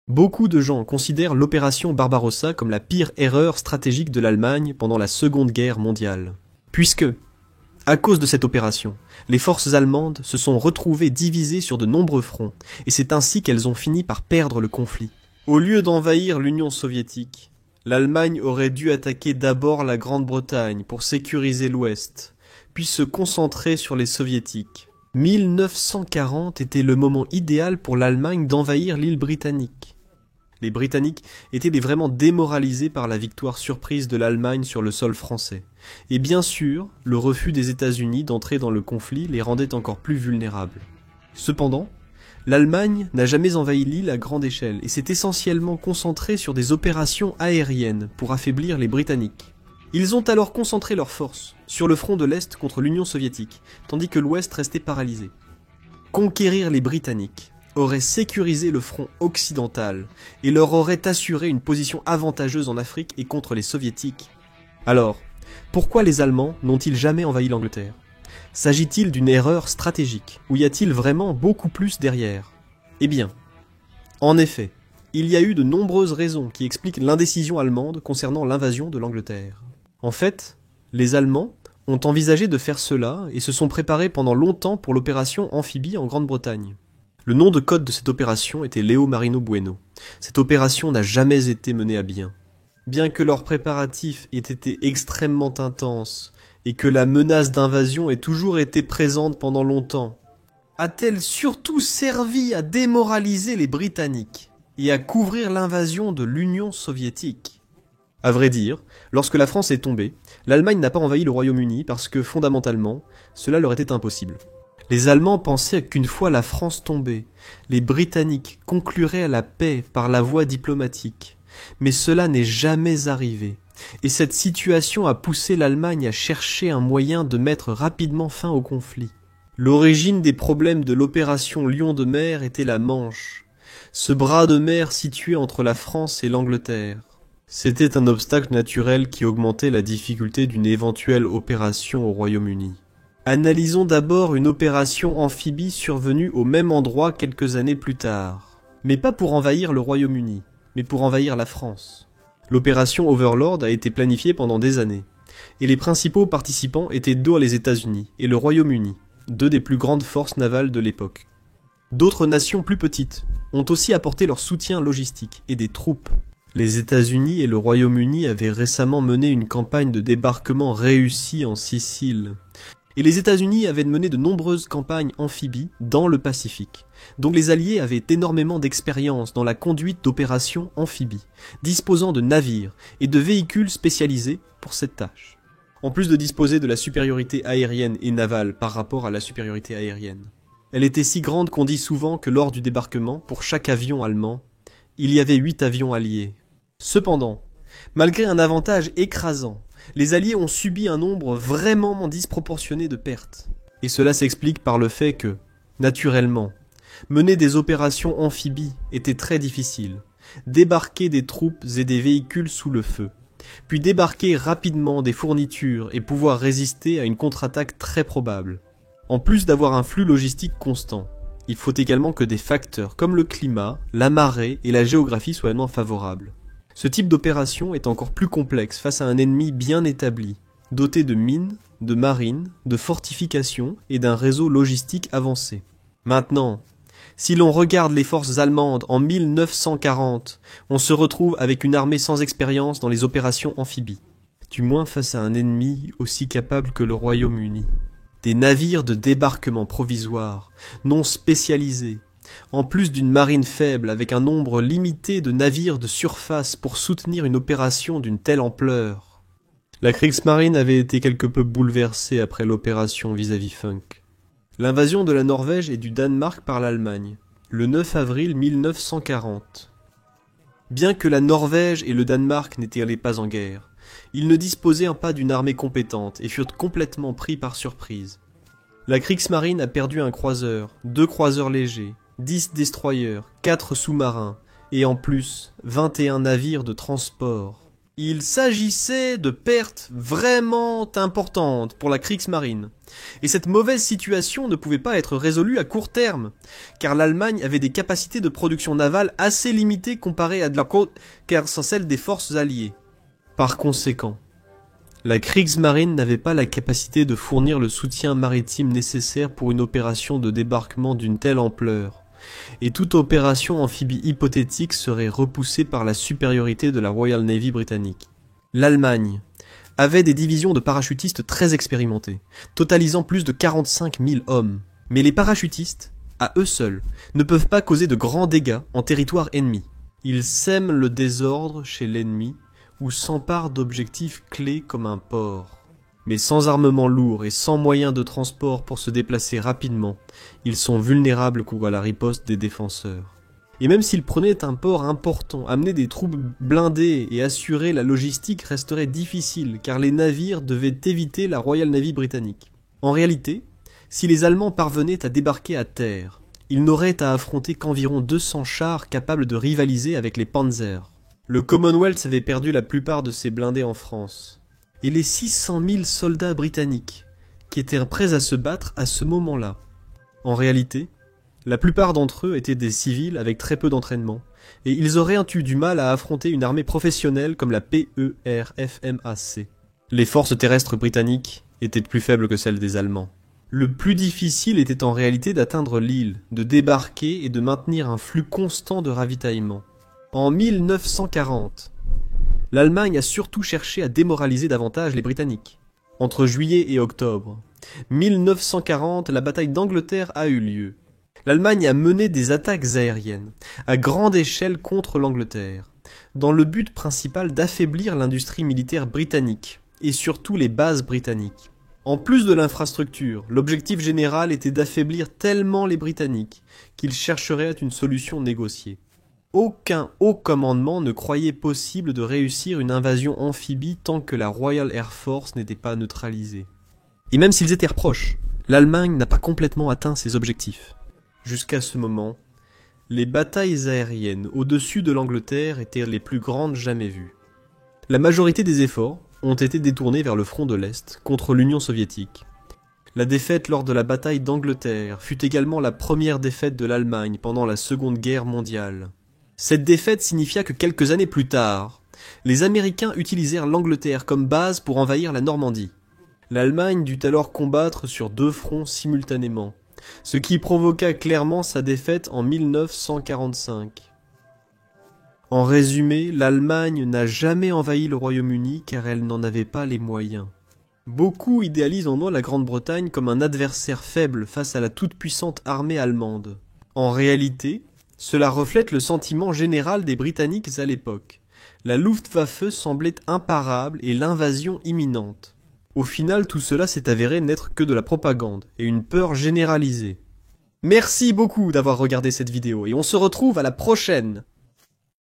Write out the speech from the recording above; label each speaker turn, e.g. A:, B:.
A: Beaucoup de gens considèrent l'opération Barbarossa comme la pire erreur stratégique de l'Allemagne pendant la Seconde Guerre mondiale. Puisque, à cause de cette opération, les forces allemandes se sont retrouvées divisées sur de nombreux fronts, et c'est ainsi qu'elles ont fini par perdre le conflit. Au lieu d'envahir l'Union soviétique, l'Allemagne aurait dû attaquer d'abord la Grande-Bretagne pour sécuriser l'Ouest, puis se concentrer sur les soviétiques. 1940 était le moment idéal pour l'Allemagne d'envahir l'île britannique. Les Britanniques étaient vraiment démoralisés par la victoire surprise de l'Allemagne sur le sol français. Et bien sûr, le refus des États-Unis d'entrer dans le conflit les rendait encore plus vulnérables. Cependant, l'Allemagne n'a jamais envahi l'île à grande échelle et s'est essentiellement concentrée sur des opérations aériennes pour affaiblir les Britanniques. Ils ont alors concentré leurs forces sur le front de l'Est contre l'Union soviétique, tandis que l'Ouest restait paralysé. Conquérir les Britanniques aurait sécurisé le front occidental et leur aurait assuré une position avantageuse en Afrique et contre les Soviétiques. Alors, pourquoi les Allemands n'ont-ils jamais envahi l'Angleterre? S'agit-il d'une erreur stratégique, ou y a-t-il vraiment beaucoup plus derrière? Eh bien, en effet, il y a eu de nombreuses raisons qui expliquent l'indécision allemande concernant l'invasion de l'Angleterre. En fait, les Allemands ont envisagé de faire cela et se sont préparés pendant longtemps pour l'opération Amphibie en Grande-Bretagne. Le nom de code de cette opération était Leo Marino Bueno. Cette opération n'a jamais été menée à bien. Bien que leurs préparatifs aient été extrêmement intenses et que la menace d'invasion ait toujours été présente pendant longtemps, a-t-elle surtout servi à démoraliser les Britanniques et à couvrir l'invasion de l'Union soviétique? À vrai dire, lorsque la France est tombée, l'Allemagne n'a pas envahi le Royaume-Uni parce que, fondamentalement, cela leur était impossible. Les Allemands pensaient qu'une fois la France tombée, les Britanniques concluraient la paix par la voie diplomatique. Mais cela n'est jamais arrivé, et cette situation a poussé l'Allemagne à chercher un moyen de mettre rapidement fin au conflit. L'origine des problèmes de l'opération Lion de mer était la Manche, ce bras de mer situé entre la France et l'Angleterre. C'était un obstacle naturel qui augmentait la difficulté d'une éventuelle opération au Royaume-Uni. Analysons d'abord une opération amphibie survenue au même endroit quelques années plus tard. Mais pas pour envahir le Royaume-Uni, mais pour envahir la France. L'opération Overlord a été planifiée pendant des années, et les principaux participants étaient les États-Unis et le Royaume-Uni, deux des plus grandes forces navales de l'époque. D'autres nations plus petites ont aussi apporté leur soutien logistique et des troupes. Les États-Unis et le Royaume-Uni avaient récemment mené une campagne de débarquement réussie en Sicile. Et les États-Unis avaient mené de nombreuses campagnes amphibies dans le Pacifique. Donc les Alliés avaient énormément d'expérience dans la conduite d'opérations amphibies, disposant de navires et de véhicules spécialisés pour cette tâche. En plus de disposer de la supériorité aérienne et navale par rapport à la supériorité aérienne. Elle était si grande qu'on dit souvent que lors du débarquement, pour chaque avion allemand, il y avait 8 avions alliés. Cependant, malgré un avantage écrasant, les Alliés ont subi un nombre vraiment disproportionné de pertes. Et cela s'explique par le fait que, naturellement, mener des opérations amphibies était très difficile. Débarquer des troupes et des véhicules sous le feu, puis débarquer rapidement des fournitures et pouvoir résister à une contre-attaque très probable. En plus d'avoir un flux logistique constant, il faut également que des facteurs comme le climat, la marée et la géographie soient vraiment favorables. Ce type d'opération est encore plus complexe face à un ennemi bien établi, doté de mines, de marines, de fortifications et d'un réseau logistique avancé. Maintenant, si l'on regarde les forces allemandes en 1940, on se retrouve avec une armée sans expérience dans les opérations amphibies, du moins face à un ennemi aussi capable que le Royaume-Uni. Des navires de débarquement provisoire, non spécialisés, en plus d'une marine faible avec un nombre limité de navires de surface pour soutenir une opération d'une telle ampleur. La Kriegsmarine avait été quelque peu bouleversée après l'opération vis-à-vis Funk. L'invasion de la Norvège et du Danemark par l'Allemagne, le 9 avril 1940. Bien que la Norvège et le Danemark n'étaient pas en guerre, ils ne disposaient pas d'une armée compétente et furent complètement pris par surprise. La Kriegsmarine a perdu un croiseur, 2 croiseurs légers, 10 destroyers, 4 sous-marins, et en plus, 21 navires de transport. Il s'agissait de pertes vraiment importantes pour la Kriegsmarine. Et cette mauvaise situation ne pouvait pas être résolue à court terme, car l'Allemagne avait des capacités de production navale assez limitées comparées à celle des forces alliées. Par conséquent, la Kriegsmarine n'avait pas la capacité de fournir le soutien maritime nécessaire pour une opération de débarquement d'une telle ampleur, et toute opération amphibie hypothétique serait repoussée par la supériorité de la Royal Navy britannique. L'Allemagne avait des divisions de parachutistes très expérimentés, totalisant plus de 45 000 hommes. Mais les parachutistes, à eux seuls, ne peuvent pas causer de grands dégâts en territoire ennemi. Ils sèment le désordre chez l'ennemi ou s'emparent d'objectifs clés comme un port. Mais sans armement lourd et sans moyens de transport pour se déplacer rapidement, ils sont vulnérables à la riposte des défenseurs. Et même s'ils prenaient un port important, amener des troupes blindées et assurer la logistique resterait difficile car les navires devaient éviter la Royal Navy britannique. En réalité, si les Allemands parvenaient à débarquer à terre, ils n'auraient à affronter qu'environ 200 chars capables de rivaliser avec les Panzers. Le Commonwealth avait perdu la plupart de ses blindés en France. Et les 600 000 soldats britanniques, qui étaient prêts à se battre à ce moment-là. En réalité, la plupart d'entre eux étaient des civils avec très peu d'entraînement, et ils auraient eu du mal à affronter une armée professionnelle comme la PERFMAC. Les forces terrestres britanniques étaient plus faibles que celles des Allemands. Le plus difficile était en réalité d'atteindre l'île, de débarquer et de maintenir un flux constant de ravitaillement. En 1940, l'Allemagne a surtout cherché à démoraliser davantage les Britanniques. Entre juillet et octobre 1940, la bataille d'Angleterre a eu lieu. L'Allemagne a mené des attaques aériennes, à grande échelle contre l'Angleterre, dans le but principal d'affaiblir l'industrie militaire britannique, et surtout les bases britanniques. En plus de l'infrastructure, l'objectif général était d'affaiblir tellement les Britanniques qu'ils chercheraient une solution négociée. Aucun haut commandement ne croyait possible de réussir une invasion amphibie tant que la Royal Air Force n'était pas neutralisée. Et même s'ils étaient proches, l'Allemagne n'a pas complètement atteint ses objectifs. Jusqu'à ce moment, les batailles aériennes au-dessus de l'Angleterre étaient les plus grandes jamais vues. La majorité des efforts ont été détournés vers le front de l'Est, contre l'Union soviétique. La défaite lors de la bataille d'Angleterre fut également la première défaite de l'Allemagne pendant la Seconde Guerre mondiale. Cette défaite signifia que quelques années plus tard, les Américains utilisèrent l'Angleterre comme base pour envahir la Normandie. L'Allemagne dut alors combattre sur 2 fronts simultanément, ce qui provoqua clairement sa défaite en 1945. En résumé, l'Allemagne n'a jamais envahi le Royaume-Uni car elle n'en avait pas les moyens. Beaucoup idéalisent en moi la Grande-Bretagne comme un adversaire faible face à la toute-puissante armée allemande. En réalité, cela reflète le sentiment général des Britanniques à l'époque. La Luftwaffe semblait imparable et l'invasion imminente. Au final, tout cela s'est avéré n'être que de la propagande et une peur généralisée. Merci beaucoup d'avoir regardé cette vidéo et on se retrouve à la prochaine!